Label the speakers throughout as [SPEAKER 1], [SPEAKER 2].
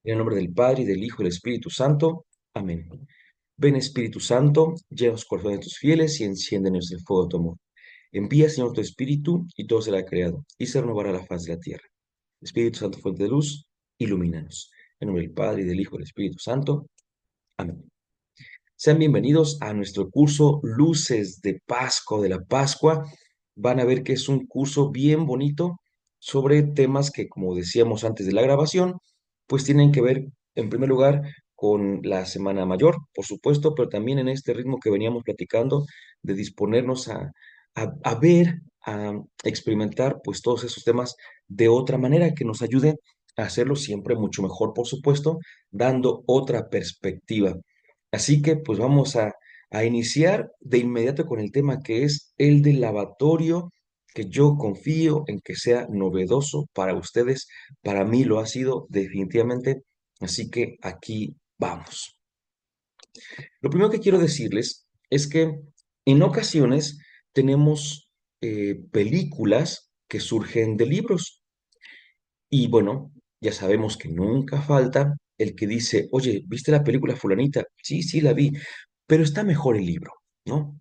[SPEAKER 1] En el nombre del Padre, y del Hijo, y del Espíritu Santo. Amén. Ven Espíritu Santo, llena los corazones de tus fieles y enciéndenos el fuego de tu amor. Envía, Señor, tu Espíritu, y todo será creado, y se renovará la faz de la tierra. Espíritu Santo, fuente de luz, ilumínanos. En nombre del Padre, y del Hijo, y del Espíritu Santo. Amén. Sean bienvenidos a nuestro curso Luces de Pascua o de la Pascua. Van a ver que es un curso bien bonito sobre temas que, como decíamos antes de la grabación, pues tienen que ver, en primer lugar, con la Semana Mayor, por supuesto, pero también en este ritmo que veníamos platicando de disponernos a ver, a experimentar, pues todos esos temas de otra manera que nos ayuden a hacerlo siempre mucho mejor, por supuesto, dando otra perspectiva. Así que pues vamos a iniciar de inmediato con el tema que es el del lavatorio, que yo confío en que sea novedoso para ustedes. Para mí lo ha sido definitivamente. Así que aquí vamos. Lo primero que quiero decirles es que en ocasiones tenemos películas que surgen de libros. Y bueno, ya sabemos que nunca falta el que dice, oye, ¿viste la película fulanita? Sí, sí, la vi, pero está mejor el libro, ¿no?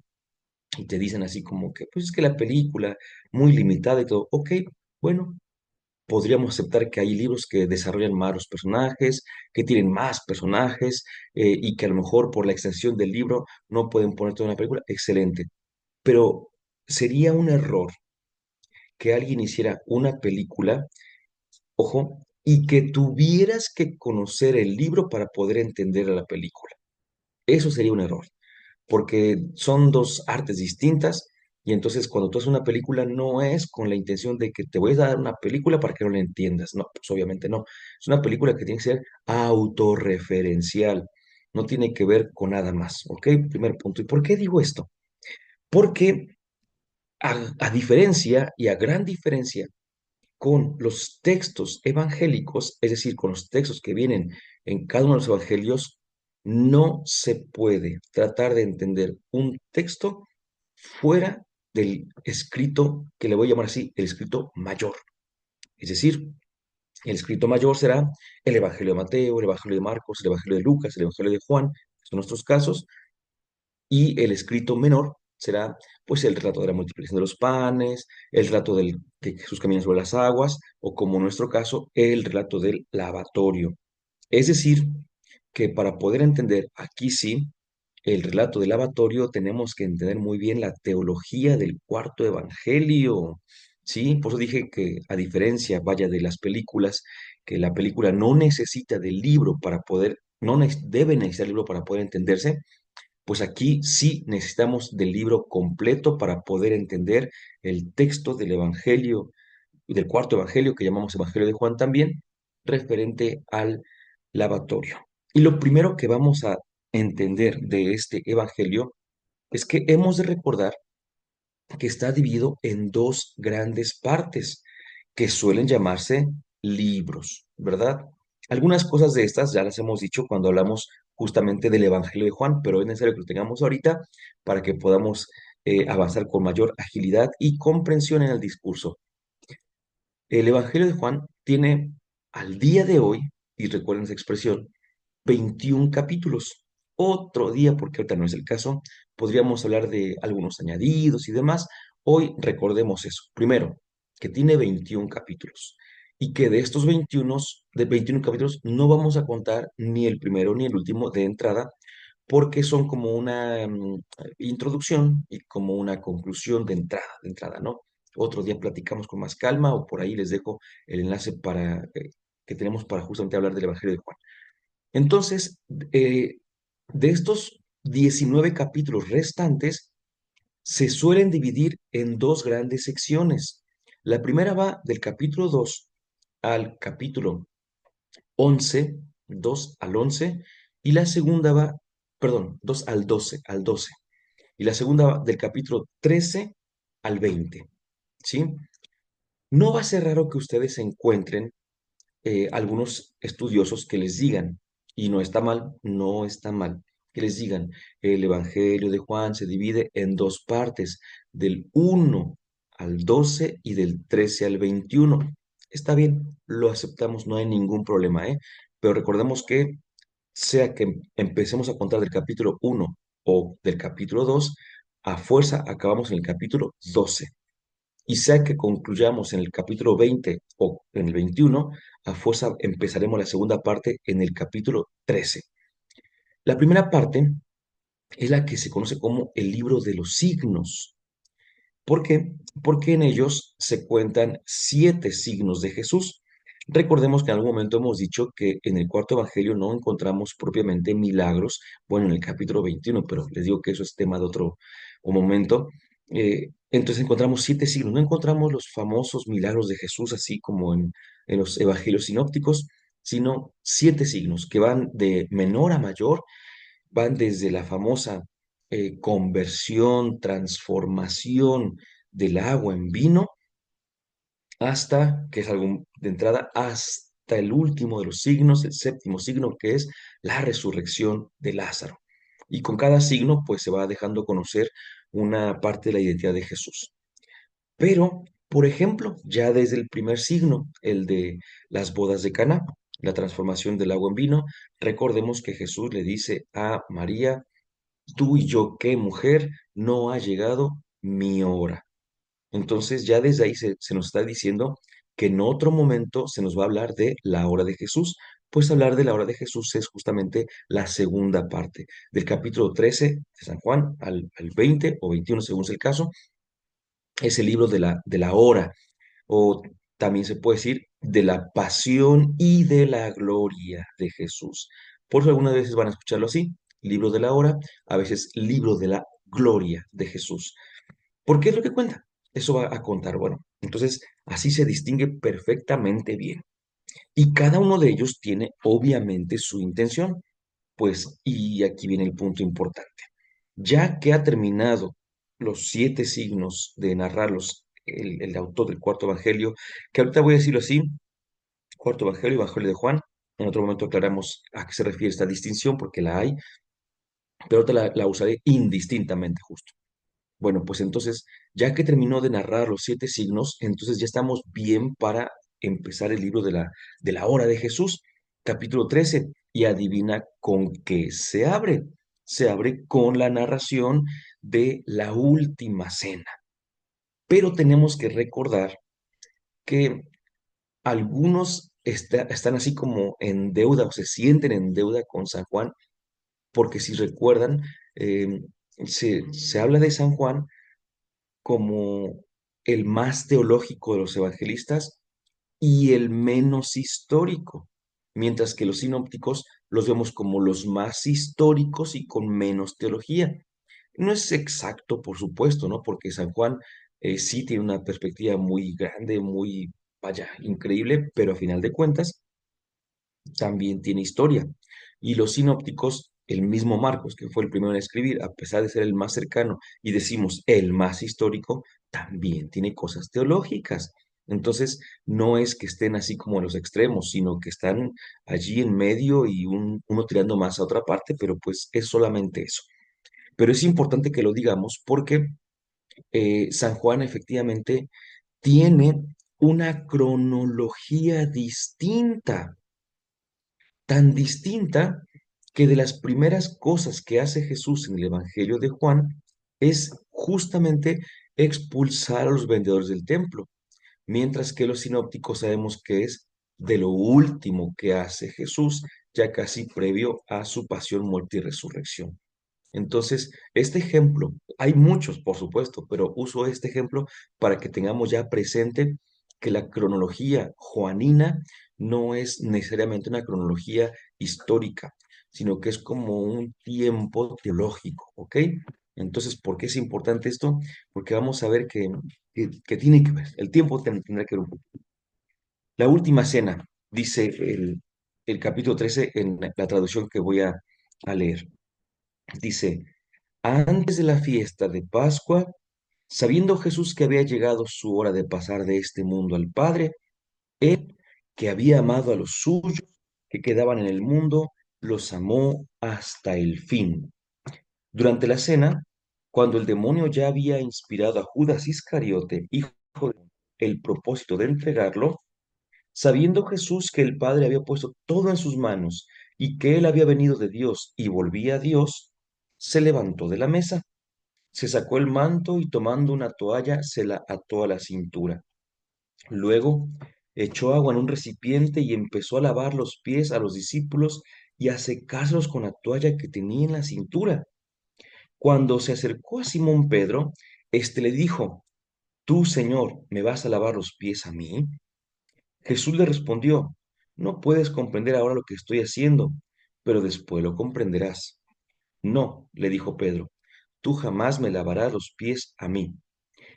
[SPEAKER 1] Y te dicen así como que, pues es que la película, muy limitada y todo, ok, bueno, podríamos aceptar que hay libros que desarrollan más los personajes, que tienen más personajes, y que a lo mejor por la extensión del libro no pueden poner toda una película, excelente, pero sería un error que alguien hiciera una película, ojo, y que tuvieras que conocer el libro para poder entender la película. Eso sería un error, porque son dos artes distintas y entonces cuando tú haces una película no es con la intención de que te voy a dar una película para que no la entiendas, no, pues obviamente no. Es una película que tiene que ser autorreferencial, no tiene que ver con nada más, ¿ok? Primer punto. ¿Y por qué digo esto? Porque a diferencia y a gran diferencia con los textos evangélicos, es decir, con los textos que vienen en cada uno de los evangelios, no se puede tratar de entender un texto fuera del escrito, que le voy a llamar así, el escrito mayor. Es decir, el escrito mayor será el Evangelio de Mateo, el Evangelio de Marcos, el Evangelio de Lucas, el Evangelio de Juan, que son nuestros casos, y el escrito menor será pues el relato de la multiplicación de los panes, el relato de Jesús camina sobre las aguas, o como en nuestro caso, el relato del lavatorio. Es decir, que para poder entender aquí sí el relato del lavatorio tenemos que entender muy bien la teología del cuarto evangelio. Sí, por eso dije que a diferencia, vaya, de las películas, que la película no necesita del libro para poder, no debe necesitar el libro para poder entenderse, pues aquí sí necesitamos del libro completo para poder entender el texto del Evangelio, del cuarto Evangelio, que llamamos Evangelio de Juan también, referente al lavatorio. Y lo primero que vamos a entender de este Evangelio es que hemos de recordar que está dividido en dos grandes partes que suelen llamarse libros, ¿verdad? Algunas cosas de estas ya las hemos dicho cuando hablamos justamente del Evangelio de Juan, pero es necesario que lo tengamos ahorita para que podamos avanzar con mayor agilidad y comprensión en el discurso. El Evangelio de Juan tiene al día de hoy, y recuerden esa expresión, 21 capítulos. Otro día, porque ahorita no es el caso, podríamos hablar de algunos añadidos y demás. Hoy recordemos eso. Primero, que tiene 21 capítulos y que de estos 21 capítulos no vamos a contar ni el primero ni el último de entrada, porque son como una introducción y como una conclusión de entrada, ¿no? Otro día platicamos con más calma o por ahí les dejo el enlace que tenemos para justamente hablar del Evangelio de Juan. Entonces, de estos 19 capítulos restantes, se suelen dividir en dos grandes secciones. La primera va del capítulo 2 al capítulo 11, 2 al 11, y la segunda va, perdón, 2 al 12, y la segunda va del capítulo 13 al 20, ¿sí? No va a ser raro que ustedes encuentren algunos estudiosos que les digan, y no está mal, no está mal, que les digan, el Evangelio de Juan se divide en dos partes, del 1 al 12 y del 13 al 21. está bien, lo aceptamos, no hay ningún problema, ¿eh? Pero recordemos que sea que empecemos a contar del capítulo 1 o del capítulo 2, a fuerza acabamos en el capítulo 12. Y sea que concluyamos en el capítulo 20 o en el 21, a fuerza empezaremos la segunda parte en el capítulo 13. La primera parte es la que se conoce como el libro de los signos. ¿Por qué? Porque en ellos se cuentan 7 signos de Jesús. Recordemos que en algún momento hemos dicho que en el cuarto evangelio no encontramos propiamente milagros, bueno, en el capítulo 21, pero les digo que eso es tema de otro momento. Entonces encontramos 7 signos, no encontramos los famosos milagros de Jesús así como en los evangelios sinópticos, sino 7 signos que van de menor a mayor, van desde la famosa conversión, transformación del agua en vino, hasta, que es algo de entrada, hasta el último de los signos, el séptimo signo, que es la resurrección de Lázaro. Y con cada signo, pues se va dejando conocer una parte de la identidad de Jesús. Pero, por ejemplo, ya desde el primer signo, el de las bodas de Caná, la transformación del agua en vino, recordemos que Jesús le dice a María: tú y yo, ¿qué mujer? No ha llegado mi hora. Entonces ya desde ahí se nos está diciendo que en otro momento se nos va a hablar de la hora de Jesús. Pues hablar de la hora de Jesús es justamente la segunda parte, del capítulo 13 de San Juan al 20 o 21 según sea el caso, es el libro de la hora, o también se puede decir de la pasión y de la gloria de Jesús. Por eso algunas veces van a escucharlo así, libro de la hora, a veces libro de la gloria de Jesús. ¿Por qué es lo que cuenta? Eso va a contar. Bueno, entonces así se distingue perfectamente bien. Y cada uno de ellos tiene obviamente su intención. Pues, y aquí viene el punto importante. Ya que ha terminado los 7 signos de narrarlos el autor del cuarto evangelio, que ahorita voy a decirlo así: cuarto evangelio, evangelio de Juan. En otro momento aclaramos a qué se refiere esta distinción, porque la hay, pero ahorita la usaré indistintamente justo. Bueno, pues entonces, ya que terminó de narrar los 7 signos, entonces ya estamos bien para empezar el libro de la hora de Jesús, capítulo 13. Y adivina con qué se abre. Se abre con la narración de la última cena. Pero tenemos que recordar que algunos están así como en deuda o se sienten en deuda con San Juan, porque si recuerdan, eh, se habla de San Juan como el más teológico de los evangelistas y el menos histórico, mientras que los sinópticos los vemos como los más históricos y con menos teología. No es exacto, por supuesto, ¿no? Porque San Juan sí tiene una perspectiva muy grande, muy, vaya, increíble, pero a final de cuentas también tiene historia. Y los sinópticos, el mismo Marcos, que fue el primero en escribir, a pesar de ser el más cercano y decimos el más histórico, también tiene cosas teológicas. Entonces, no es que estén así como en los extremos, sino que están allí en medio y uno tirando más a otra parte, pero pues es solamente eso. Pero es importante que lo digamos porque San Juan efectivamente tiene una cronología distinta, tan distinta que de las primeras cosas que hace Jesús en el Evangelio de Juan es justamente expulsar a los vendedores del templo, mientras que los sinópticos sabemos que es de lo último que hace Jesús, ya casi previo a su pasión, muerte y resurrección. Entonces, este ejemplo, hay muchos, por supuesto, pero uso este ejemplo para que tengamos ya presente que la cronología juanina no es necesariamente una cronología histórica, sino que es como un tiempo teológico, ¿ok? Entonces, ¿por qué es importante esto? Porque vamos a ver que tiene que ver, el tiempo tendrá que ver un poco. La última cena, dice el capítulo 13 en la traducción que voy a leer. Dice: antes de la fiesta de Pascua, sabiendo Jesús que había llegado su hora de pasar de este mundo al Padre, él, que había amado a los suyos que quedaban en el mundo, los amó hasta el fin. Durante la cena, cuando el demonio ya había inspirado a Judas Iscariote, hijo de el propósito de entregarlo, Sabiendo Jesús que el Padre había puesto todo en sus manos y que él había venido de Dios y volvía a Dios, se levantó de la mesa, se sacó el manto y tomando una toalla se la ató a la cintura. Luego echó agua en un recipiente y empezó a lavar los pies a los discípulos y a secárselos con la toalla que tenía en la cintura. Cuando se acercó a Simón Pedro, éste le dijo: ¿Tú, Señor, me vas a lavar los pies a mí? Jesús le respondió: No puedes comprender ahora lo que estoy haciendo, pero después lo comprenderás. No, le dijo Pedro, tú jamás me lavarás los pies a mí.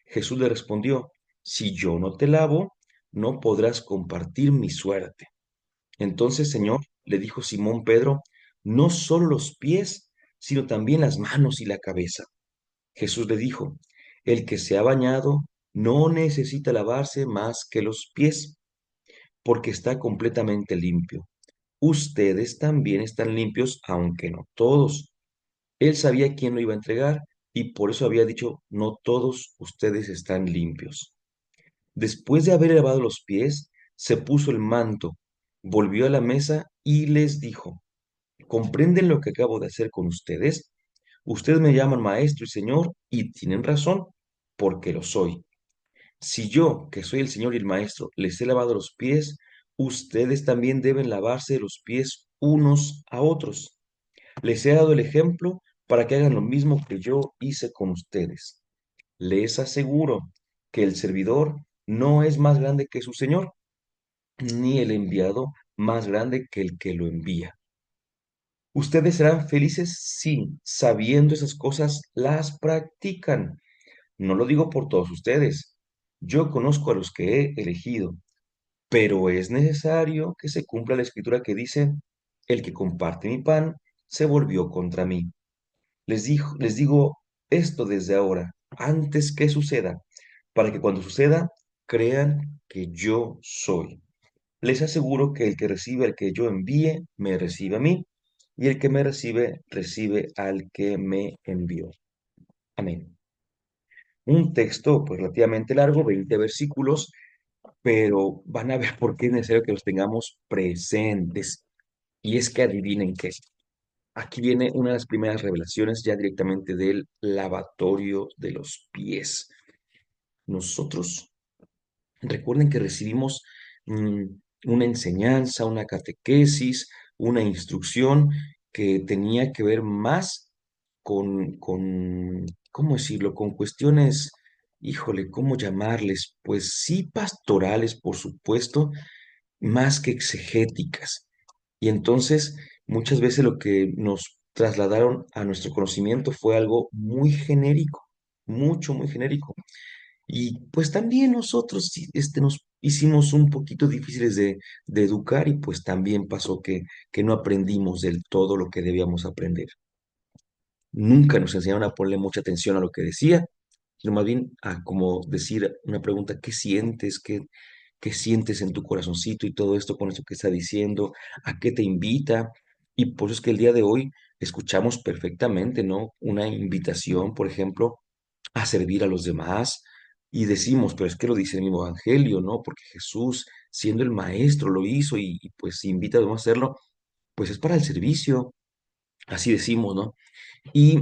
[SPEAKER 1] Jesús le respondió: Si yo no te lavo, no podrás compartir mi suerte. Entonces, Señor, le dijo Simón Pedro, no solo los pies, sino también las manos y la cabeza. Jesús le dijo: El que se ha bañado no necesita lavarse más que los pies, porque está completamente limpio. Ustedes también están limpios, aunque no todos. Él sabía quién lo iba a entregar y por eso había dicho: No todos ustedes están limpios. Después de haber lavado los pies, se puso el manto, volvió a la mesa y les dijo: ¿Comprenden lo que acabo de hacer con ustedes? Ustedes me llaman maestro y señor y tienen razón, porque lo soy. Si yo, que soy el señor y el maestro, les he lavado los pies, ustedes también deben lavarse los pies unos a otros. Les he dado el ejemplo para que hagan lo mismo que yo hice con ustedes. Les aseguro que el servidor no es más grande que su señor, ni el enviado más grande que el que lo envía. Ustedes serán felices si, sabiendo esas cosas, las practican. No lo digo por todos ustedes. Yo conozco a los que he elegido, pero es necesario que se cumpla la escritura que dice: El que comparte mi pan se volvió contra mí. Les digo esto desde ahora, antes que suceda, para que cuando suceda, crean que yo soy. Les aseguro que el que recibe al que yo envíe, me recibe a mí, y el que me recibe, recibe al que me envió. Amén. Un texto pues relativamente largo, 20 versículos, pero van a ver por qué es necesario que los tengamos presentes. Y es que adivinen qué. Aquí viene una de las primeras revelaciones ya directamente del lavatorio de los pies. Nosotros, recuerden que recibimos mm, una enseñanza, una catequesis, una instrucción que tenía que ver más ¿cómo decirlo? Con cuestiones, híjole, ¿cómo llamarles? Pues sí, pastorales, por supuesto, más que exegéticas. Y entonces, muchas veces lo que nos trasladaron a nuestro conocimiento fue algo muy genérico, mucho, muy genérico. Y pues también nosotros sí, nos hicimos un poquito difíciles de educar y pues también pasó que no aprendimos del todo lo que debíamos aprender. Nunca nos enseñaron a ponerle mucha atención a lo que decía, sino más bien a como decir una pregunta: ¿qué sientes? ¿Qué sientes en tu corazoncito y todo esto con esto que está diciendo? ¿A qué te invita? Y por eso es que el día de hoy escuchamos perfectamente, ¿no? Una invitación, por ejemplo, a servir a los demás y decimos: pero es que lo dice el mismo evangelio, ¿no? Porque Jesús, siendo el maestro, lo hizo y pues invita a demás a hacerlo, pues es para el servicio, así decimos, ¿no? Y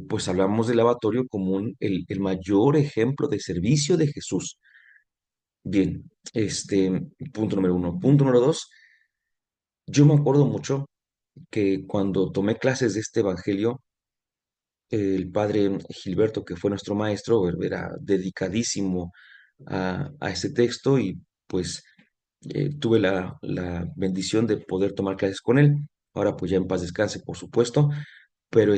[SPEAKER 1] pues hablamos del lavatorio como el mayor ejemplo de servicio de Jesús. Bien, punto número uno. Punto número dos, yo me acuerdo mucho que cuando tomé clases de este evangelio, el padre Gilberto, que fue nuestro maestro, era dedicadísimo a este texto y pues tuve la bendición de poder tomar clases con él. Ahora pues ya en paz descanse, por supuesto, pero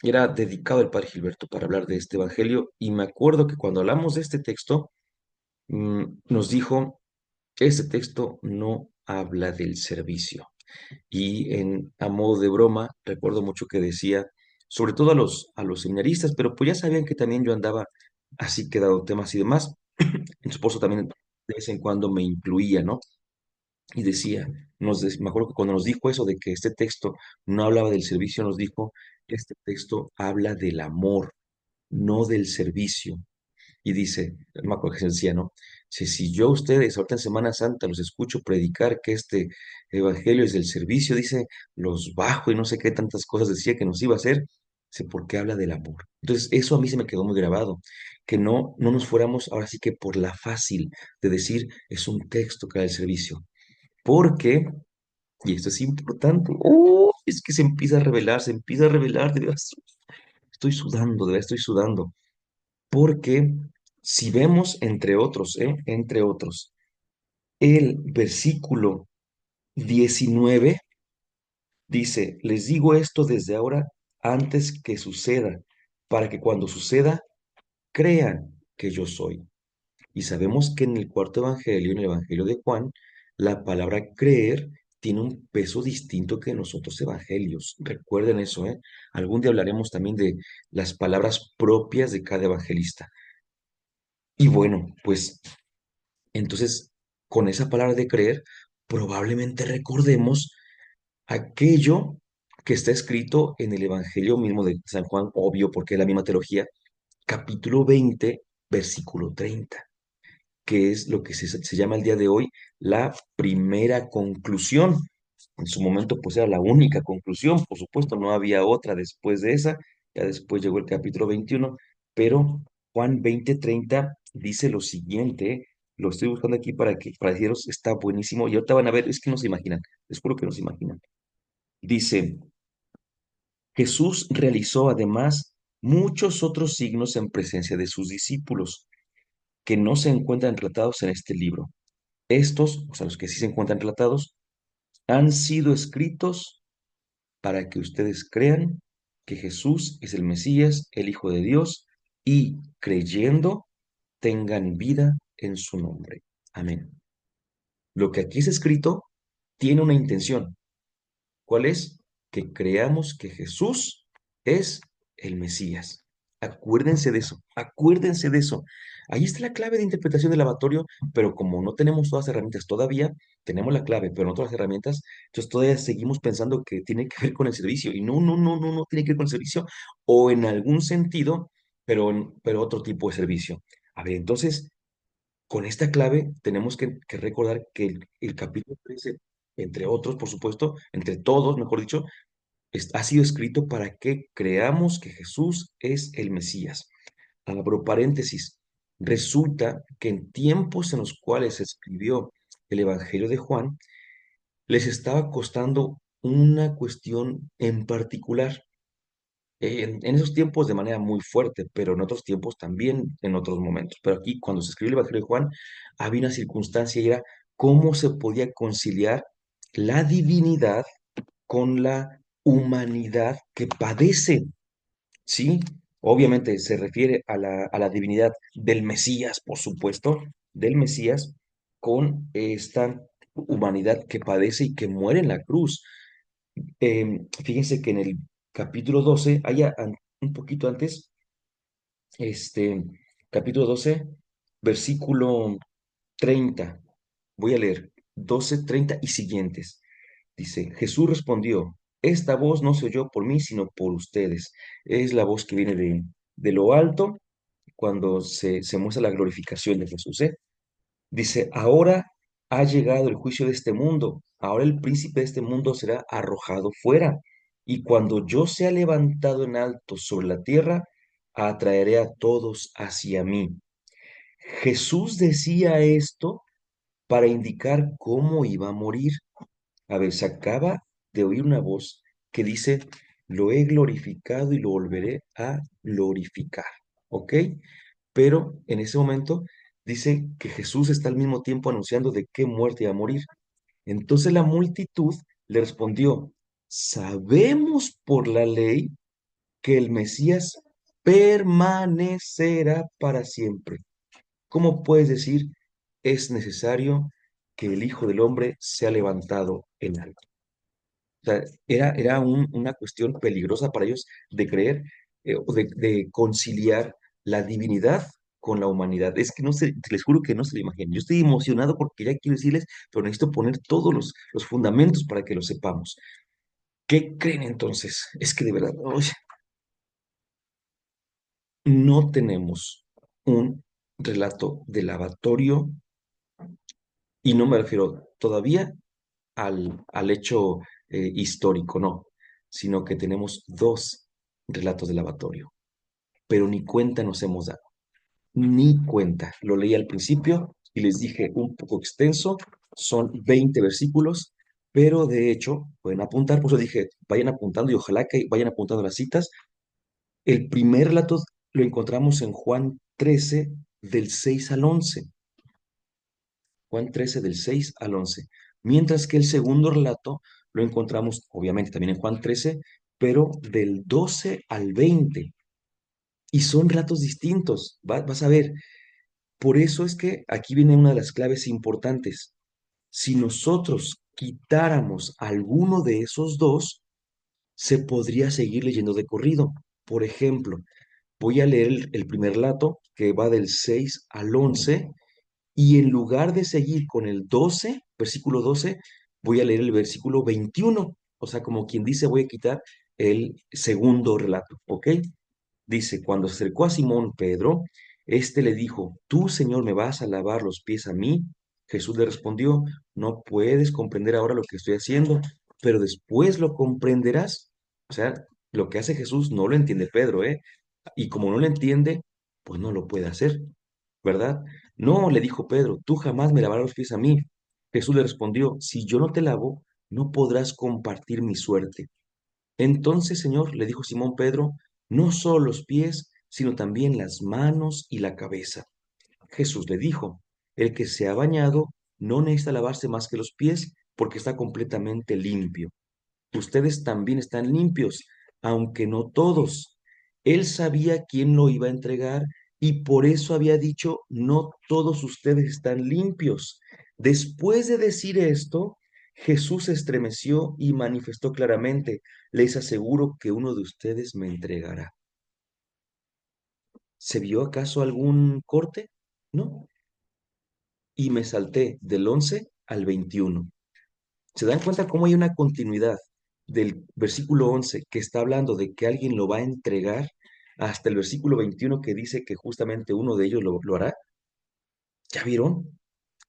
[SPEAKER 1] era dedicado el padre Gilberto para hablar de este evangelio y me acuerdo que cuando hablamos de este texto, nos dijo: este texto no habla del servicio. Y a modo de broma, recuerdo mucho que decía, sobre todo a los seminaristas, pero pues ya sabían que también yo andaba así que dado temas y demás. Mi esposo también de vez en cuando me incluía, ¿no? Y decía, me acuerdo que cuando nos dijo eso de que este texto no hablaba del servicio, nos dijo: este texto habla del amor, no del servicio. Y dice, me acuerdo que se decía, ¿no? Si yo a ustedes ahorita en Semana Santa los escucho predicar que este evangelio es del servicio, dice, los bajo y no sé qué tantas cosas decía que nos iba a hacer, sé por qué habla del amor. Entonces, eso a mí se me quedó muy grabado, que no nos fuéramos ahora sí que por la fácil de decir es un texto que da el servicio, porque, y esto es importante, es que se empieza a revelar, de verdad, estoy sudando, de verdad estoy sudando, porque si vemos entre otros, entre otros, el versículo 19 dice, les digo esto desde ahora antes que suceda, para que cuando suceda, crean que yo soy. Y sabemos que en el cuarto evangelio, en el evangelio de Juan, la palabra creer tiene un peso distinto que en los otros evangelios. Recuerden eso, ¿eh? Algún día hablaremos también de las palabras propias de cada evangelista. Y bueno, pues entonces, con esa palabra de creer, probablemente recordemos aquello que está escrito en el Evangelio mismo de San Juan, obvio porque es la misma teología, capítulo 20, versículo 30, que es lo que se llama el día de hoy la primera conclusión. En su momento, pues era la única conclusión, por supuesto, no había otra después de esa, ya después llegó el capítulo 21, pero Juan 20:30 dice lo siguiente, lo estoy buscando aquí para deciros, está buenísimo, y ahorita van a ver, es que no se imaginan, les juro que no se imaginan. Dice, Jesús realizó además muchos otros signos en presencia de sus discípulos, que no se encuentran relatados en este libro. Estos, o sea, los que sí se encuentran relatados, han sido escritos para que ustedes crean que Jesús es el Mesías, el Hijo de Dios, y creyendo tengan vida en su nombre. Amén. Lo que aquí es escrito tiene una intención. ¿Cuál es? Que creamos que Jesús es el Mesías. Acuérdense de eso, acuérdense de eso. Ahí está la clave de interpretación del lavatorio, pero como no tenemos todas las herramientas todavía, tenemos la clave, pero no todas las herramientas, entonces todavía seguimos pensando que tiene que ver con el servicio. Y no tiene que ver con el servicio, o en algún sentido, pero otro tipo de servicio. A ver, entonces, con esta clave tenemos que recordar que el capítulo 13, entre otros, por supuesto, entre todos, mejor dicho, ha sido escrito para que creamos que Jesús es el Mesías. Abro paréntesis. Resulta que en tiempos en los cuales se escribió el Evangelio de Juan, les estaba costando una cuestión en particular. En esos tiempos de manera muy fuerte, pero en otros tiempos también, en otros momentos. Pero aquí, cuando se escribió el Evangelio de Juan, había una circunstancia y era cómo se podía conciliar la divinidad con la humanidad que padece, ¿sí? Obviamente se refiere a la divinidad del Mesías, por supuesto, del Mesías, con esta humanidad que padece y que muere en la cruz. Fíjense que en el capítulo 12, un poquito antes, este, capítulo 12, versículo 30, voy a leer 12:30 y siguientes. Dice, Jesús respondió, esta voz no se oyó por mí, sino por ustedes. Es la voz que viene de lo alto cuando se muestra la glorificación de Jesús, ¿eh? Dice, ahora ha llegado el juicio de este mundo, ahora el príncipe de este mundo será arrojado fuera, y cuando yo sea levantado en alto sobre la tierra, atraeré a todos hacia mí. Jesús decía esto para indicar cómo iba a morir. A ver, se acaba de oír una voz que dice, lo he glorificado y lo volveré a glorificar, ¿ok? Pero en ese momento dice que Jesús está al mismo tiempo anunciando de qué muerte iba a morir. Entonces la multitud le respondió, sabemos por la ley que el Mesías permanecerá para siempre. ¿Cómo puedes decir es necesario que el Hijo del Hombre sea levantado en alto? O sea, era una cuestión peligrosa para ellos de creer o de conciliar la divinidad con la humanidad. Es que no se, les juro que no se lo imaginan. Yo estoy emocionado porque ya quiero decirles, pero necesito poner todos los fundamentos para que lo sepamos. ¿Qué creen entonces? Es que de verdad, oye, no tenemos un relato de lavatorio Y no me refiero todavía al hecho histórico, no, sino que tenemos dos relatos de lavatorio, pero ni cuenta nos hemos dado, ni cuenta. Lo leí al principio y les dije un poco extenso, son 20 versículos, pero de hecho pueden apuntar, por eso dije, vayan apuntando y ojalá que vayan apuntando las citas. El primer relato lo encontramos en Juan 13, del 6 al 11. Juan 13 del 6 al 11. Mientras que el segundo relato lo encontramos, obviamente, también en Juan 13, pero del 12 al 20. Y son relatos distintos. Vas a ver. Por eso es que aquí viene una de las claves importantes. Si nosotros quitáramos alguno de esos dos, se podría seguir leyendo de corrido. Por ejemplo, voy a leer el primer relato que va del 6 al 11. Y en lugar de seguir con el 12, versículo 12, voy a leer el versículo 21. O sea, como quien dice, voy a quitar el segundo relato, ¿ok? Dice, cuando se acercó a Simón Pedro, éste le dijo, ¿tú, Señor, me vas a lavar los pies a mí? Jesús le respondió, no puedes comprender ahora lo que estoy haciendo, pero después lo comprenderás. O sea, lo que hace Jesús no lo entiende Pedro, ¿eh? Y como no lo entiende, pues no lo puede hacer. ¿Verdad? No, le dijo Pedro, tú jamás me lavarás los pies a mí. Jesús le respondió, si yo no te lavo, no podrás compartir mi suerte. Entonces, Señor, le dijo Simón Pedro, no solo los pies, sino también las manos y la cabeza. Jesús le dijo, el que se ha bañado no necesita lavarse más que los pies, porque está completamente limpio. Ustedes también están limpios, aunque no todos. Él sabía quién lo iba a entregar y por eso había dicho, no todos ustedes están limpios. Después de decir esto, Jesús se estremeció y manifestó claramente, les aseguro que uno de ustedes me entregará. ¿Se vio acaso algún corte? No. Y me salté del 11 al 21. ¿Se dan cuenta cómo hay una continuidad del versículo 11 que está hablando de que alguien lo va a entregar hasta el versículo 21 que dice que justamente uno de ellos lo hará? ¿Ya vieron?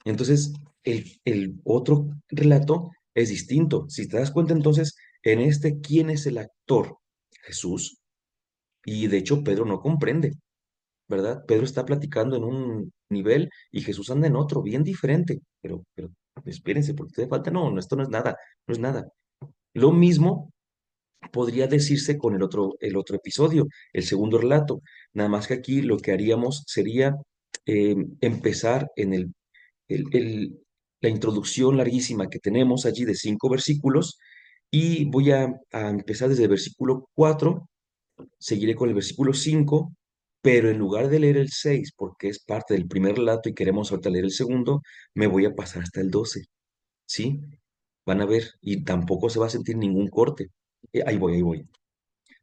[SPEAKER 1] Entonces, el otro relato es distinto. Si te das cuenta entonces, en este, ¿quién es el actor? Jesús. Y de hecho, Pedro no comprende, ¿verdad? Pedro está platicando en un nivel y Jesús anda en otro, bien diferente. Pero espérense, porque te falta, no, no, esto no es nada, no es nada. Lo mismo podría decirse con el otro episodio, el segundo relato. Nada más que aquí lo que haríamos sería empezar en el- el- la introducción larguísima que tenemos allí de 5 versículos y voy a empezar desde el versículo 4, seguiré con el versículo 5, pero en lugar de leer el 6, porque es parte del primer relato y queremos ahorita leer el segundo, me voy a pasar hasta el 12. ¿Sí? Van a ver, y tampoco se va a sentir ningún corte. Ahí voy, ahí voy.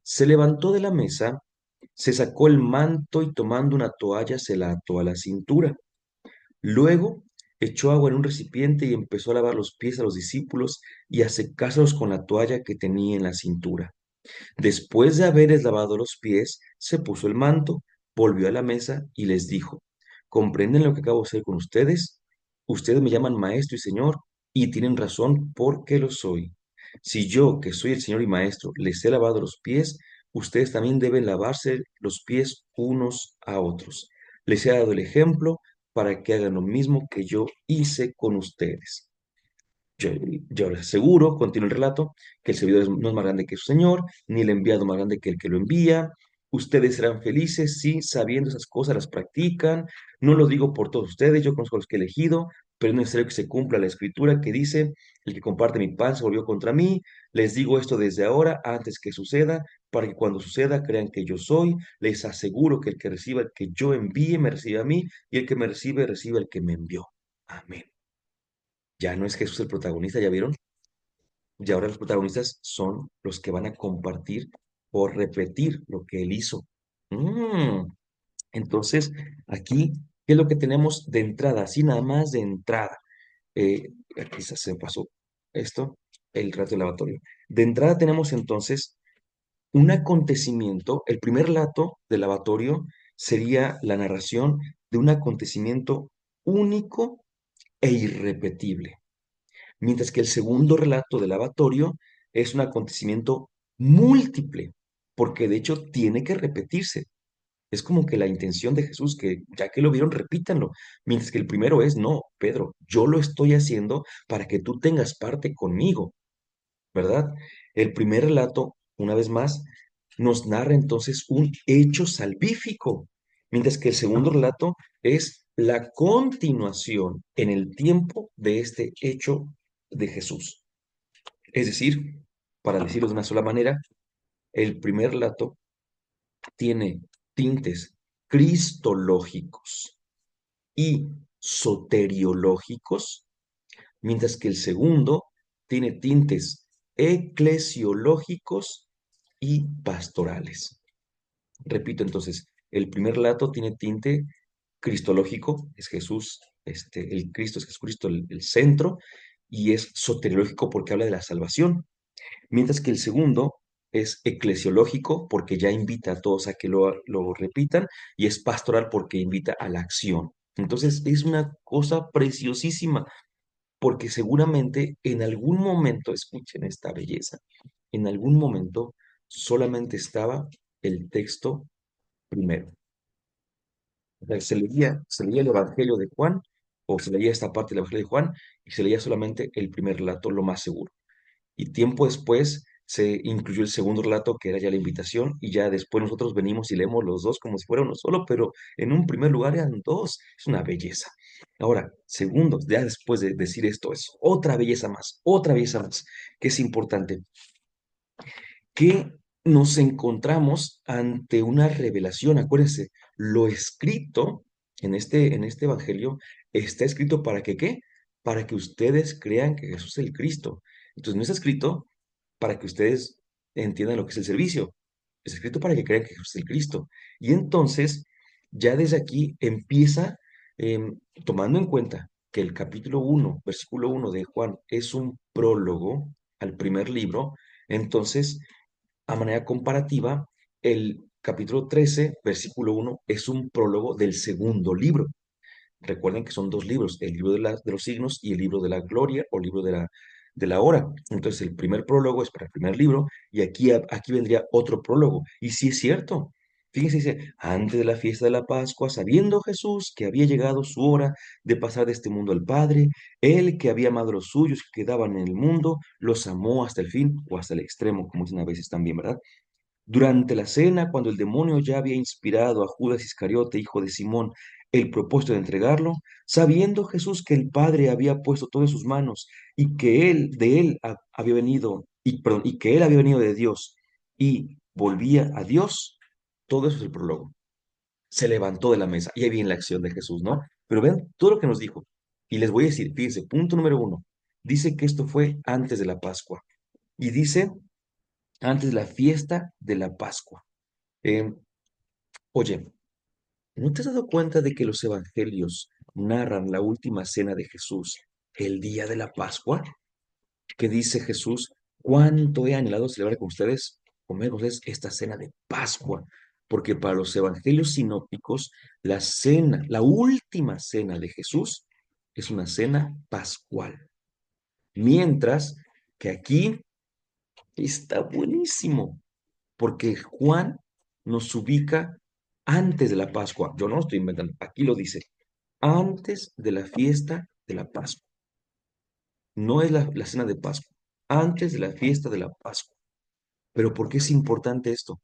[SPEAKER 1] Se levantó de la mesa, se sacó el manto y tomando una toalla se la ató a la cintura. Luego echó agua en un recipiente y empezó a lavar los pies a los discípulos y a secárselos con la toalla que tenía en la cintura. Después de haberles lavado los pies, se puso el manto, volvió a la mesa y les dijo, ¿comprenden lo que acabo de hacer con ustedes? Ustedes me llaman maestro y señor y tienen razón porque lo soy. Si yo, que soy el señor y maestro, les he lavado los pies, ustedes también deben lavarse los pies unos a otros. Les he dado el ejemplo para que hagan lo mismo que yo hice con ustedes. Yo, yo les aseguro, continúa el relato, que el servidor no es más grande que su señor, ni el enviado más grande que el que lo envía. Ustedes serán felices si sabiendo esas cosas las practican. No lo digo por todos ustedes, yo conozco a los que he elegido, pero es necesario que se cumpla la escritura que dice, el que comparte mi pan se volvió contra mí. Les digo esto desde ahora, antes que suceda, para que cuando suceda crean que yo soy. Les aseguro que el que reciba el que yo envíe, me recibe a mí, y el que me recibe, recibe al que me envió. Amén. Ya no es Jesús el protagonista, ¿ya vieron? Y ahora los protagonistas son los que van a compartir o repetir lo que él hizo. Mm, Entonces, aquí, ¿qué es lo que tenemos de entrada? Así nada más de entrada. Aquí se pasó esto, el rato del lavatorio. De entrada tenemos entonces un acontecimiento. El primer relato del lavatorio sería la narración de un acontecimiento único e irrepetible, mientras que el segundo relato del lavatorio es un acontecimiento múltiple, porque de hecho tiene que repetirse. Es como que la intención de Jesús, que ya que lo vieron, repítanlo. Mientras que el primero es, no, Pedro, yo lo estoy haciendo para que tú tengas parte conmigo, ¿verdad? El primer relato, una vez más, nos narra entonces un hecho salvífico, mientras que el segundo relato es la continuación en el tiempo de este hecho de Jesús. Es decir, para decirlo de una sola manera, el primer relato tiene tintes cristológicos y soteriológicos, mientras que el segundo tiene tintes eclesiológicos y pastorales. Repito entonces, el primer relato tiene tinte cristológico, es Jesús, el Cristo es Jesucristo el centro, y es soteriológico porque habla de la salvación. Mientras que el segundo es eclesiológico porque ya invita a todos a que lo repitan y es pastoral porque invita a la acción. Entonces es una cosa preciosísima porque seguramente en algún momento, escuchen esta belleza, en algún momento solamente estaba el texto primero. O sea, se leía el Evangelio de Juan o se leía esta parte del Evangelio de Juan y se leía solamente el primer relato, lo más seguro. Y tiempo después se incluyó el segundo relato, que era ya la invitación, y ya después nosotros venimos y leemos los dos como si fuera uno solo, pero en un primer lugar eran dos. Es una belleza. Ahora, segundo, ya después de decir esto, es otra belleza más, que es importante, que nos encontramos ante una revelación. Acuérdense, lo escrito en este evangelio está escrito para que, ¿qué? Para que ustedes crean que Jesús es el Cristo. Entonces no está escrito para que ustedes entiendan lo que es el servicio. Es escrito para que crean que Jesús es el Cristo. Y entonces, ya desde aquí empieza, tomando en cuenta que el capítulo 1 versículo 1 de Juan es un prólogo al primer libro, entonces a manera comparativa, el capítulo 13 versículo 1 es un prólogo del segundo libro. Recuerden que son dos libros, el libro de los signos y el libro de la gloria o libro de la hora. Entonces, el primer prólogo es para el primer libro y aquí vendría otro prólogo. Y sí es cierto. Fíjense, dice, antes de la fiesta de la Pascua, sabiendo Jesús que había llegado su hora de pasar de este mundo al Padre, él que había amado a los suyos que quedaban en el mundo, los amó hasta el fin o hasta el extremo, como dicen a veces también, ¿verdad? Durante la cena, cuando el demonio ya había inspirado a Judas Iscariote, hijo de Simón, el propósito de entregarlo, sabiendo Jesús que el Padre había puesto todo en sus manos y que él había venido, y que él había venido de Dios y volvía a Dios, todo eso es el prólogo. Se levantó de la mesa y ahí viene la acción de Jesús, ¿no? Pero vean todo lo que nos dijo. Y les voy a decir, fíjense, punto número 1, dice que esto fue antes de la Pascua y dice antes de la fiesta de la Pascua. Eh, Oye, ¿no te has dado cuenta de que los evangelios narran la última cena de Jesús el día de la Pascua? Que dice Jesús, cuánto he anhelado celebrar con ustedes, comer con ustedes esta cena de Pascua, porque para los evangelios sinópticos, la cena, la última cena de Jesús es una cena pascual. Mientras que aquí está buenísimo, porque Juan nos ubica antes de la Pascua. Yo no lo estoy inventando, aquí lo dice, antes de la fiesta de la Pascua. No es la cena de Pascua, antes de la fiesta de la Pascua. Pero ¿por qué es importante esto?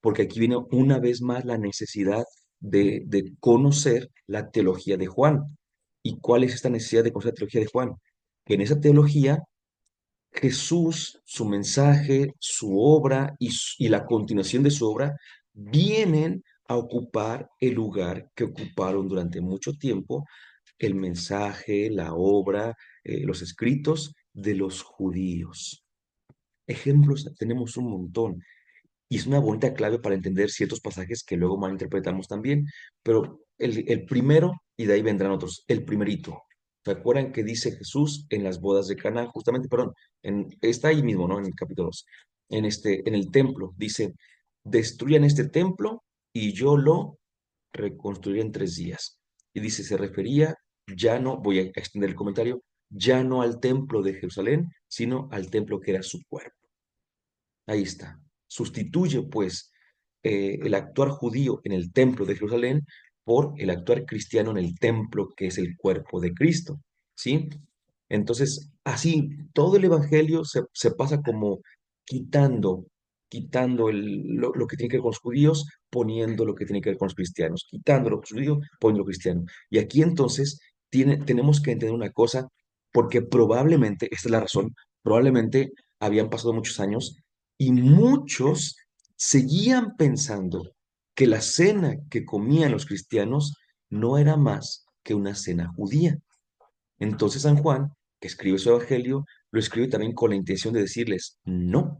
[SPEAKER 1] Porque aquí viene una vez más la necesidad de conocer la teología de Juan. ¿Y cuál es esta necesidad de conocer la teología de Juan? Que en esa teología Jesús, su mensaje, su obra y la continuación de su obra vienen a ocupar el lugar que ocuparon durante mucho tiempo el mensaje, la obra, los escritos de los judíos. Ejemplos tenemos un montón. Y es una bonita clave para entender ciertos pasajes que luego malinterpretamos también. Pero el primero, y de ahí vendrán otros, el primerito. ¿Se acuerdan que dice Jesús en las bodas de Caná? Justamente, perdón, está ahí mismo, ¿no? En el capítulo 2. En el templo, dice, destruyan este templo y yo lo reconstruiré en 3 días. Y dice, se refería ya no, voy a extender el comentario, ya no al templo de Jerusalén, sino al templo que era su cuerpo. Ahí está. Sustituye, pues, el actuar judío en el templo de Jerusalén por el actuar cristiano en el templo que es el cuerpo de Cristo. ¿Sí? Entonces, así, todo el evangelio se pasa como quitando, quitando lo que tiene que ver con los judíos, poniendo lo que tiene que ver con los cristianos, quitando lo judío, poniendo lo cristiano. Y aquí entonces tenemos que entender una cosa, porque probablemente, esta es la razón, probablemente habían pasado muchos años y muchos seguían pensando que la cena que comían los cristianos no era más que una cena judía. Entonces San Juan, que escribe su evangelio, lo escribe también con la intención de decirles, no,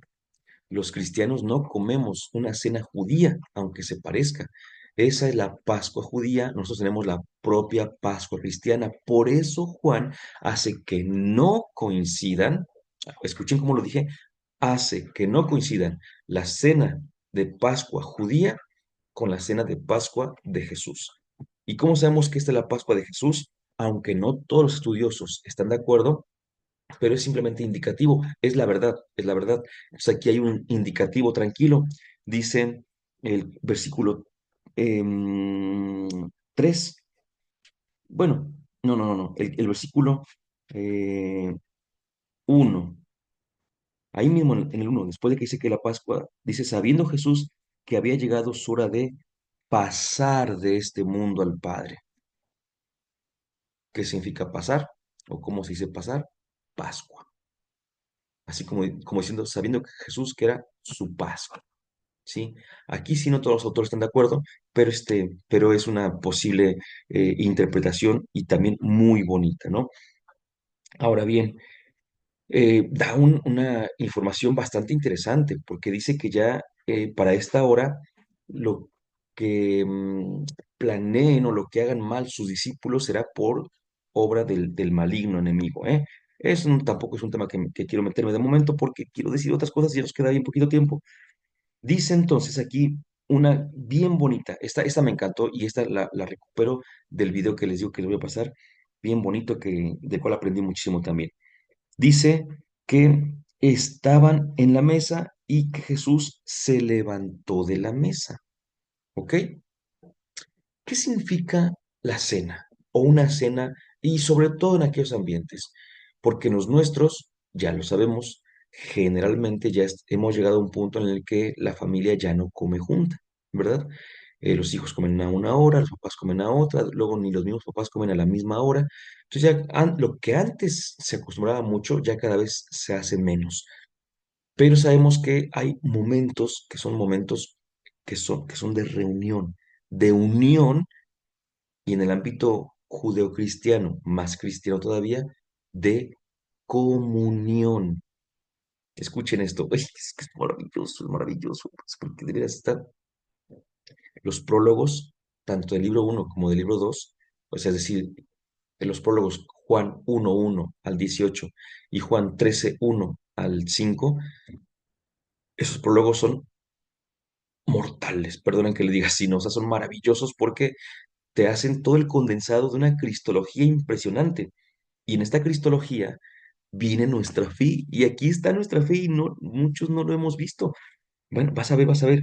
[SPEAKER 1] los cristianos no comemos una cena judía, aunque se parezca. Esa es la Pascua judía, nosotros tenemos la propia Pascua cristiana. Por eso Juan hace que no coincidan, escuchen cómo lo dije, hace que no coincidan la cena de Pascua judía con la cena de Pascua de Jesús. ¿Y cómo sabemos que esta es la Pascua de Jesús? Aunque no todos los estudiosos están de acuerdo, pero es simplemente indicativo, es la verdad, es la verdad. Entonces aquí hay un indicativo tranquilo. Dice el versículo 3, bueno, no, el versículo 1, ahí mismo en el 1, después de que dice que la Pascua, dice, sabiendo Jesús que había llegado su hora de pasar de este mundo al Padre. ¿Qué significa pasar? ¿O cómo se dice pasar? Pascua. Así como diciendo, sabiendo que Jesús que era su Pascua. ¿Sí? Aquí sí no todos los autores están de acuerdo, pero es una posible interpretación y también muy bonita, ¿no? Ahora bien, da una información bastante interesante porque dice que ya para esta hora lo que planeen o lo que hagan mal sus discípulos será por obra del maligno enemigo, ¿eh? Eso tampoco es un tema que quiero meterme de momento porque quiero decir otras cosas y ya nos queda bien poquito tiempo. Dice entonces aquí una bien bonita, esta me encantó y esta la recupero del video que les digo que les voy a pasar, bien bonito, del cual aprendí muchísimo también. Dice que estaban en la mesa y que Jesús se levantó de la mesa, ¿ok? ¿Qué significa la cena o una cena y sobre todo en aquellos ambientes? Porque en los nuestros, ya lo sabemos, generalmente ya hemos llegado a un punto en el que la familia ya no come junta, ¿verdad? Los hijos comen a una hora, los papás comen a otra, luego ni los mismos papás comen a la misma hora. Entonces ya lo que antes se acostumbraba mucho, ya cada vez se hace menos. Pero sabemos que hay momentos que son momentos que son de reunión, de unión y en el ámbito judeocristiano, más cristiano todavía, de comunión. Escuchen esto, ay, es que es maravilloso, pues, porque debería estar los prólogos, tanto del libro uno como del libro 2, o sea, es decir, en los prólogos Juan 1:1 al 18 y Juan 13:1 al 5, esos prólogos son mortales, perdonen que le diga así, no, o sea, son maravillosos porque te hacen todo el condensado de una cristología impresionante. Y en esta cristología viene nuestra fe. Y aquí está nuestra fe y no, muchos no lo hemos visto. Bueno, vas a ver, vas a ver.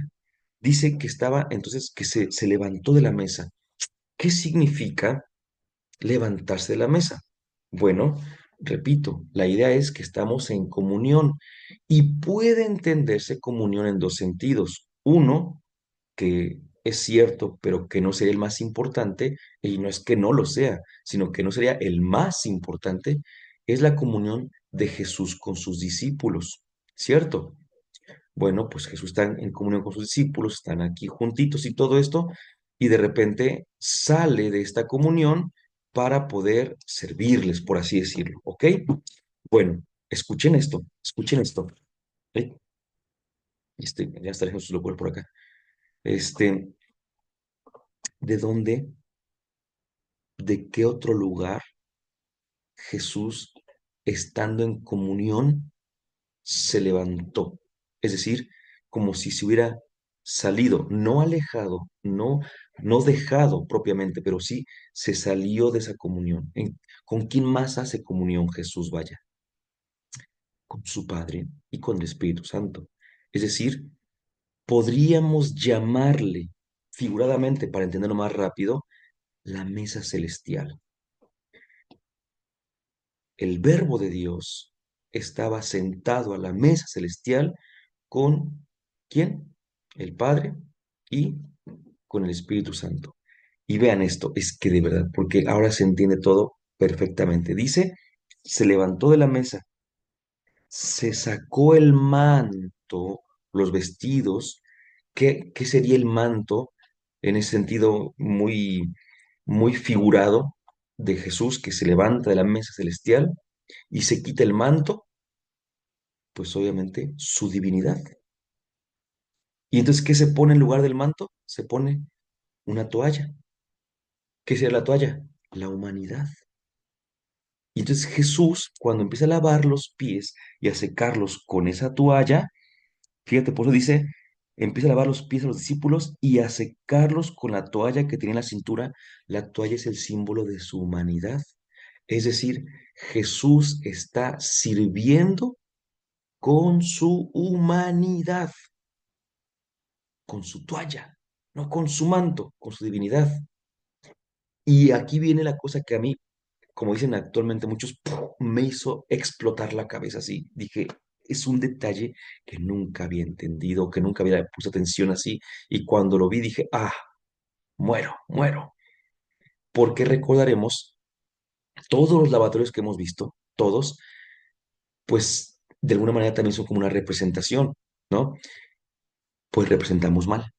[SPEAKER 1] Dice que estaba, entonces, que se levantó de la mesa. ¿Qué significa levantarse de la mesa? Bueno, repito, la idea es que estamos en comunión y puede entenderse comunión en dos sentidos. Uno, que es cierto, pero que no sería el más importante, y no es que no lo sea, sino que no sería el más importante, es la comunión de Jesús con sus discípulos, ¿cierto? Bueno, pues Jesús está en comunión con sus discípulos, están aquí juntitos y todo esto, y de repente sale de esta comunión para poder servirles, por así decirlo, ¿ok? Bueno, escuchen esto, escuchen esto. ¿Eh? Ya está Jesús lo por acá. Este, ¿De dónde, de qué otro lugar Jesús, estando en comunión, se levantó? Es decir, como si se hubiera salido, no alejado, no no dejado propiamente, pero sí se salió de esa comunión. ¿Con quién más hace comunión Jesús, vaya? Con su Padre y con el Espíritu Santo. Es decir, podríamos llamarle, figuradamente, para entenderlo más rápido, la mesa celestial. El Verbo de Dios estaba sentado a la mesa celestial con ¿quién? El Padre y con el Espíritu Santo. Y vean esto, es que de verdad, porque ahora se entiende todo perfectamente. Dice, se levantó de la mesa, se sacó el manto, los vestidos. ¿Qué sería el manto en ese sentido muy figurado de Jesús que se levanta de la mesa celestial y se quita el manto? Pues obviamente su divinidad. Y entonces, ¿qué se pone en lugar del manto? Se pone una toalla. ¿Qué sería la toalla? La humanidad. Y entonces Jesús, cuando empieza a lavar los pies y a secarlos con esa toalla, fíjate, por eso dice, empieza a lavar los pies a los discípulos y a secarlos con la toalla que tenía en la cintura. La toalla es el símbolo de su humanidad. Es decir, Jesús está sirviendo con su humanidad, con su toalla, no con su manto, con su divinidad. Y aquí viene la cosa que a mí, como dicen actualmente muchos, ¡pum!, me hizo explotar la cabeza así. Dije, es un detalle que nunca había entendido, que nunca había puesto atención así. Y cuando lo vi dije, ah, muero, muero. Porque recordaremos todos los lavatorios que hemos visto, todos, pues de alguna manera también son como una representación, ¿no? Pues representamos mal.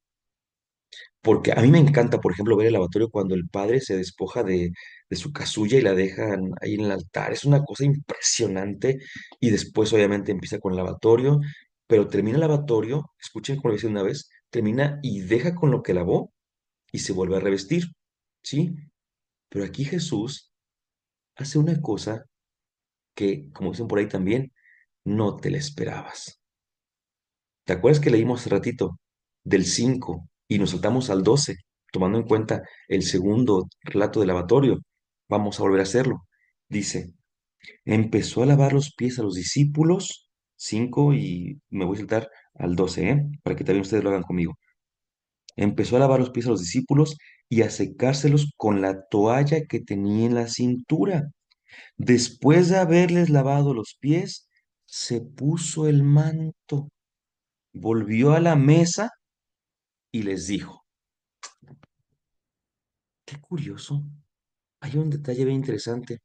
[SPEAKER 1] Porque a mí me encanta, por ejemplo, ver el lavatorio cuando el padre se despoja de su casulla y la dejan ahí en el altar. Es una cosa impresionante. Y después, obviamente, empieza con el lavatorio, pero termina el lavatorio, escuchen como lo hice una vez, termina y deja con lo que lavó y se vuelve a revestir. ¿Sí? Pero aquí Jesús hace una cosa que, como dicen por ahí también, no te la esperabas. ¿Te acuerdas que leímos hace ratito del 5 y nos saltamos al 12, tomando en cuenta el segundo relato del lavatorio? Vamos a volver a hacerlo. Dice, empezó a lavar los pies a los discípulos, 5 y me voy a saltar al 12, ¿eh? Para que también ustedes lo hagan conmigo. Empezó a lavar los pies a los discípulos y a secárselos con la toalla que tenía en la cintura. Después de haberles lavado los pies, se puso el manto, volvió a la mesa y les dijo, qué curioso, hay un detalle bien interesante,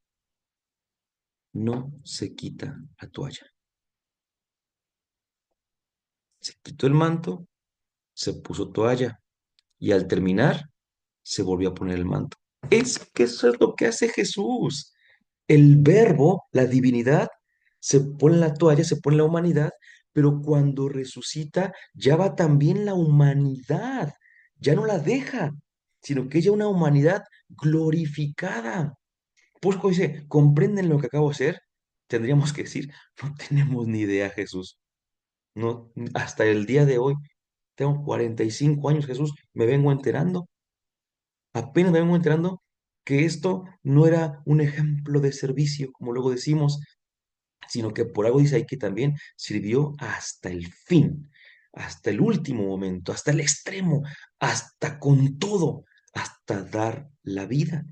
[SPEAKER 1] no se quita la toalla. Se quitó el manto, se puso toalla y al terminar se volvió a poner el manto. Es que eso es lo que hace Jesús. El verbo, la divinidad, se pone la toalla, se pone la humanidad, pero cuando resucita ya va también la humanidad, ya no la deja, sino que ella una humanidad glorificada. Pusco dice, ¿comprenden lo que acabo de hacer? Tendríamos que decir, no tenemos ni idea, Jesús. No, hasta el día de hoy, tengo 45 años, Jesús, me vengo enterando, apenas me vengo enterando que esto no era un ejemplo de servicio, como luego decimos, sino que por algo dice ahí que también sirvió hasta el fin, hasta el último momento, hasta el extremo, hasta con todo, hasta dar la vida.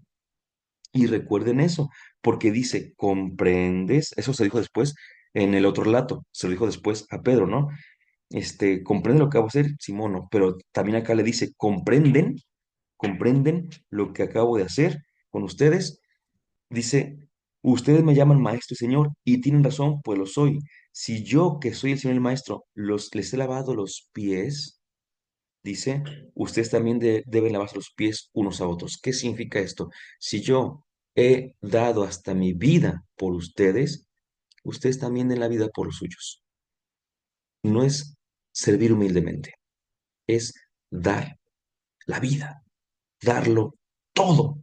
[SPEAKER 1] Y recuerden eso, porque dice, comprendes, eso se dijo después en el otro relato, se lo dijo después a Pedro, ¿no? Comprende lo que acabo de hacer, Simón, no, pero también acá le dice, comprenden lo que acabo de hacer con ustedes. Dice, ustedes me llaman maestro y señor, y tienen razón, pues lo soy. Si yo, que soy el señor y el maestro, les he lavado los pies, dice, ustedes también deben lavarse los pies unos a otros. ¿Qué significa esto? Si yo he dado hasta mi vida por ustedes también den la vida por los suyos. No es servir humildemente, es dar la vida, darlo todo.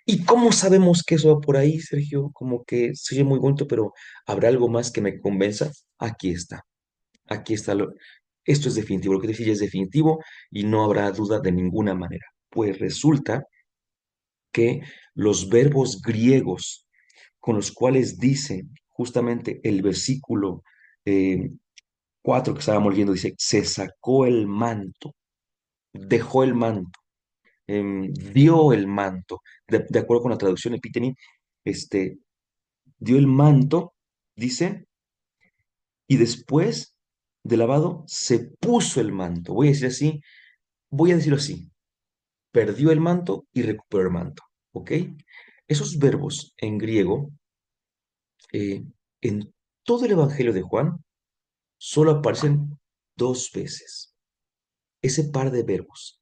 [SPEAKER 1] ¿Y cómo sabemos que eso va por ahí, Sergio? Como que se oye muy bonito, pero ¿habrá algo más que me convenza? Aquí está, aquí está. Esto es definitivo, lo que te decía es definitivo y no habrá duda de ninguna manera. pues resulta que los verbos griegos con los cuales dice justamente el versículo eh, 4 que estábamos leyendo, dice, se sacó el manto, dejó el manto, dio el manto, de acuerdo con la traducción epíteme, dio el manto, dice, y después de lavado se puso el manto. Voy a decirlo así, perdió el manto y recuperó el manto, ¿ok? Esos verbos en griego, eh, en todo el Evangelio de Juan, solo aparecen dos veces. Ese par de verbos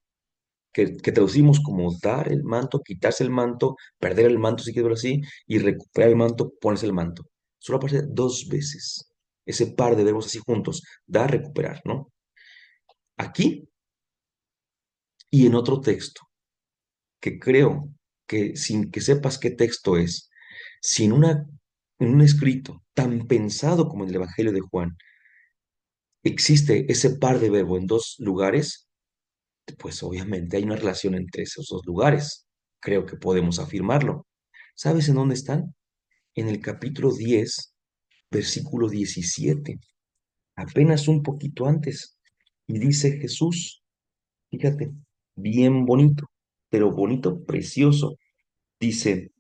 [SPEAKER 1] que traducimos como dar el manto, quitarse el manto, perder el manto, si quiero verlo así, y recuperar el manto, ponerse el manto. Solo aparece dos veces. Ese par de verbos así juntos, dar, recuperar, ¿no? Aquí y en otro texto, que creo que sin que sepas qué texto es, sin en un escrito tan pensado como en el Evangelio de Juan, existe ese par de verbos en dos lugares, pues obviamente hay una relación entre esos dos lugares. Creo que podemos afirmarlo. ¿Sabes en dónde están? En el capítulo 10, versículo 17, apenas un poquito antes. Y dice Jesús, fíjate, bien bonito, pero bonito, precioso. Dice,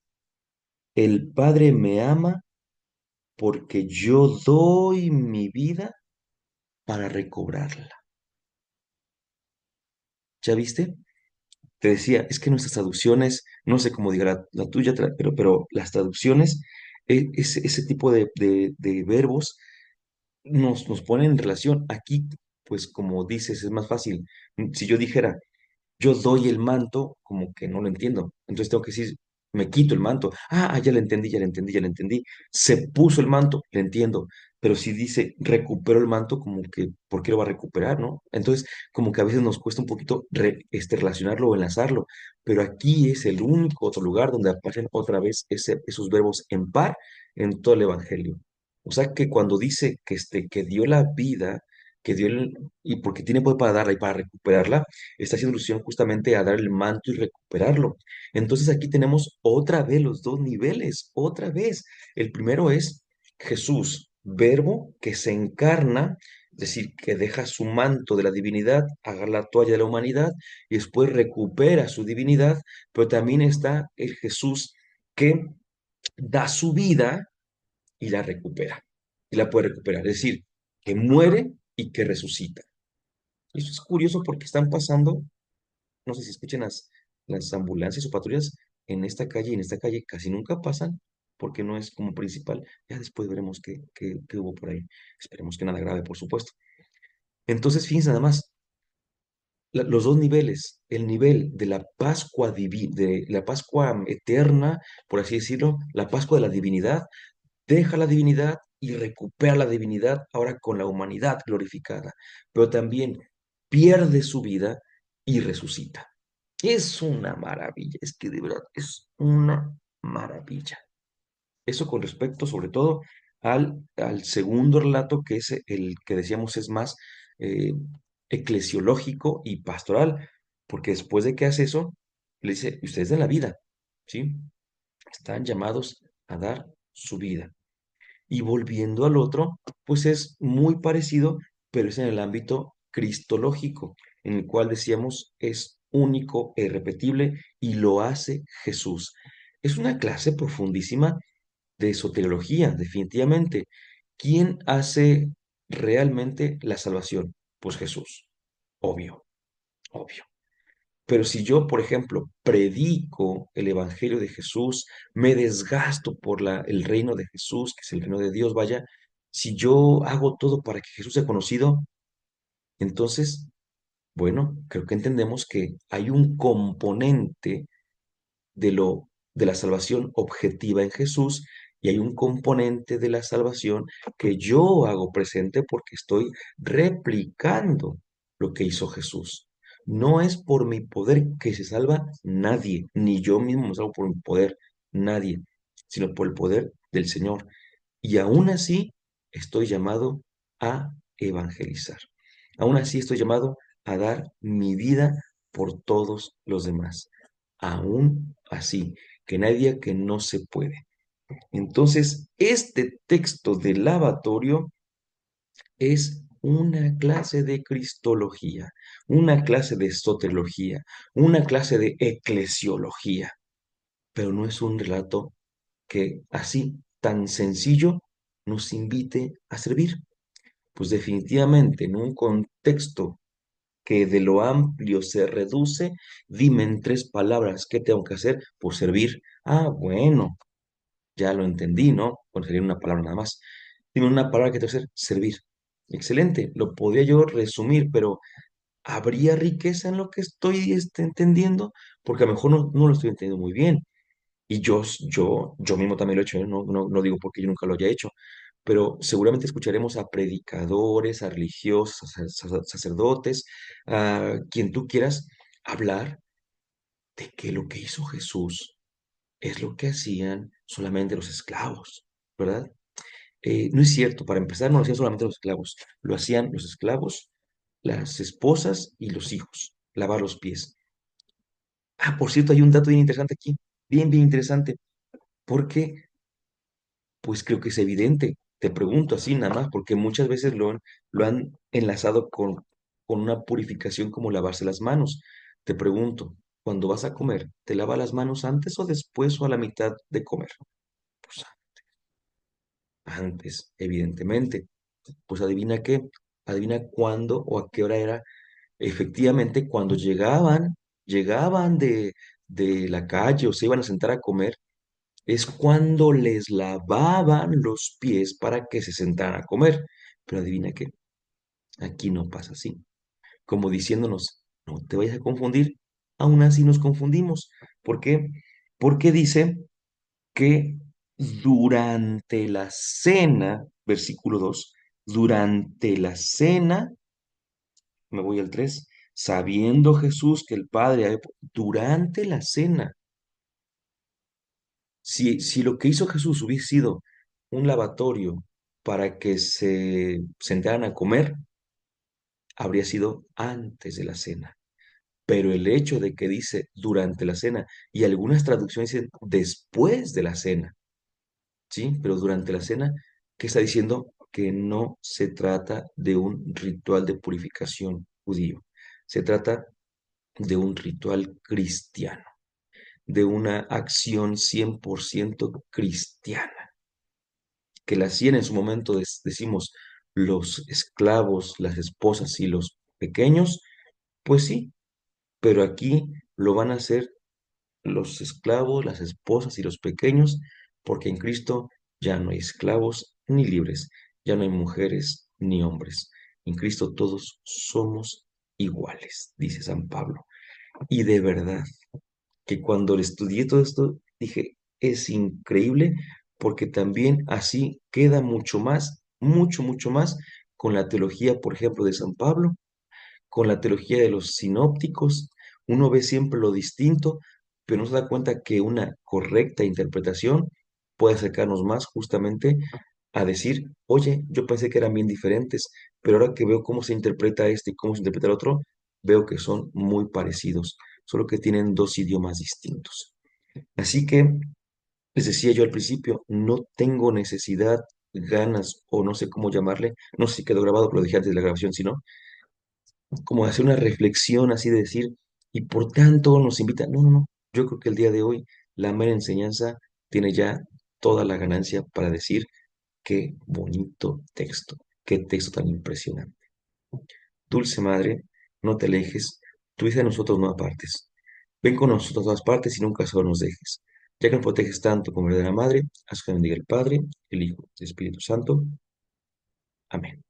[SPEAKER 1] el Padre me ama porque yo doy mi vida para recobrarla. ¿Ya viste? Te decía, es que nuestras traducciones, no sé cómo diga la tuya, pero las traducciones, ese tipo de verbos nos ponen en relación. Aquí, pues como dices, es más fácil. Si yo dijera, yo doy el manto, como que no lo entiendo. Entonces tengo que decir, me quito el manto. Ya le entendí, ya le entendí, ya le entendí. Se puso el manto, le entiendo. Pero si dice, recupero el manto, como que, ¿por qué lo va a recuperar, no? Entonces, como que a veces nos cuesta un poquito relacionarlo o enlazarlo. Pero aquí es el único otro lugar donde aparecen otra vez esos verbos en par en todo el Evangelio. O sea que cuando dice que dio la vida, y porque tiene poder para darla y para recuperarla, está haciendo alusión justamente a dar el manto y recuperarlo. Entonces aquí tenemos otra vez los dos niveles, otra vez. El primero es Jesús, verbo que se encarna, es decir, que deja su manto de la divinidad, agarra la toalla de la humanidad y después recupera su divinidad, pero también está el Jesús que da su vida y la recupera, y la puede recuperar, es decir, que muere y que resucita. Y eso es curioso porque están pasando, no sé si escuchen las ambulancias o patrullas en esta calle y en esta calle casi nunca pasan porque no es como principal. Ya después veremos qué hubo por ahí. Esperemos que nada grave, por supuesto. Entonces, fíjense nada más, los dos niveles, el nivel de la Pascua de la Pascua eterna, por así decirlo, la Pascua de la divinidad, deja la divinidad y recupera la divinidad ahora con la humanidad glorificada, pero también pierde su vida y resucita. Es una maravilla, es que de verdad es una maravilla. Eso con respecto sobre todo al segundo relato, que es el que decíamos es más eh, eclesiológico y pastoral, porque después de que hace eso, le dice, ustedes den la vida, ¿sí? Están llamados a dar su vida. Y volviendo al otro, pues es muy parecido, pero es en el ámbito cristológico, en el cual decíamos es único e irrepetible y lo hace Jesús. Es una clase profundísima de soteriología, definitivamente. ¿Quién hace realmente la salvación? Pues Jesús, obvio, obvio. Pero si yo, por ejemplo, predico el Evangelio de Jesús, me desgasto por el reino de Jesús, que es el reino de Dios, vaya, si yo hago todo para que Jesús sea conocido, entonces, bueno, creo que entendemos que hay un componente de la salvación objetiva en Jesús y hay un componente de la salvación que yo hago presente porque estoy replicando lo que hizo Jesús. No es por mi poder que se salva nadie, ni yo mismo me salvo por mi poder, nadie, sino por el poder del Señor. Y aún así estoy llamado a evangelizar. Aún así estoy llamado a dar mi vida por todos los demás. Aún así, que nadie diga que no se puede. Entonces, este texto del lavatorio es una clase de cristología, una clase de soteriología, una clase de eclesiología, pero no es un relato que así, tan sencillo, nos invite a servir. Pues definitivamente en un contexto que de lo amplio se reduce, dime en tres palabras qué tengo que hacer por servir. Ah, bueno, ya lo entendí, ¿no? Bueno, sería una palabra nada más. Dime una palabra que tengo que hacer, servir. Excelente, lo podría yo resumir, pero ¿habría riqueza en lo que estoy entendiendo? Porque a lo mejor no lo estoy entendiendo muy bien. Y yo mismo también lo he hecho, ¿eh? No digo porque yo nunca lo haya hecho, pero seguramente escucharemos a predicadores, a religiosos, a sacerdotes, a quien tú quieras hablar de que lo que hizo Jesús es lo que hacían solamente los esclavos, ¿verdad? No es cierto, para empezar no lo hacían solamente los esclavos, lo hacían los esclavos, las esposas y los hijos, lavar los pies. Ah, por cierto, hay un dato bien interesante aquí, bien interesante, porque pues creo que es evidente. Te pregunto así nada más, porque muchas veces lo han enlazado con una purificación como lavarse las manos. Te pregunto, cuando vas a comer, ¿te lavas las manos antes o después o a la mitad de comer? Pues antes, evidentemente. Pues adivina qué, adivina cuándo o a qué hora era. Efectivamente, cuando llegaban de la calle o se iban a sentar a comer, es cuando les lavaban los pies para que se sentaran a comer. Pero adivina qué, aquí no pasa así. Como diciéndonos, no te vayas a confundir, aún así nos confundimos. ¿Por qué? Porque dice que durante la cena, versículo 2, durante la cena, me voy al 3, sabiendo Jesús que el Padre, durante la cena, si lo que hizo Jesús hubiese sido un lavatorio para que se sentaran a comer, habría sido antes de la cena. Pero el hecho de que dice durante la cena y algunas traducciones dicen después de la cena, ¿sí? Pero durante la cena, ¿qué está diciendo? Que no se trata de un ritual de purificación judío. Se trata de un ritual cristiano, de una acción 100% cristiana que la hacían en su momento, decimos, los esclavos, las esposas y los pequeños, pues sí, pero aquí lo van a hacer los esclavos, las esposas y los pequeños, porque en Cristo ya no hay esclavos ni libres, ya no hay mujeres ni hombres. En Cristo todos somos iguales, dice San Pablo. Y de verdad, que cuando le estudié todo esto, dije, es increíble porque también así queda mucho más, mucho más con la teología, por ejemplo, de San Pablo, con la teología de los sinópticos. Uno ve siempre lo distinto, pero no se da cuenta que una correcta interpretación puede acercarnos más justamente a decir, oye, yo pensé que eran bien diferentes, pero ahora que veo cómo se interpreta este y cómo se interpreta el otro, veo que son muy parecidos, solo que tienen dos idiomas distintos. Así que, les decía yo al principio, no tengo necesidad, ganas o no sé cómo llamarle, no sé si quedó grabado, pero lo dije antes de la grabación, si no, como hacer una reflexión así de decir, y por tanto nos invita, no, yo creo que el día de hoy la mera enseñanza tiene ya toda la ganancia para decir, qué bonito texto, qué texto tan impresionante. Dulce Madre, no te alejes, tu hija de nosotros no apartes. Ven con nosotros a todas partes y nunca solo nos dejes. Ya que nos proteges tanto como verdadera Madre, haz que bendiga el Padre, el Hijo y el Espíritu Santo. Amén.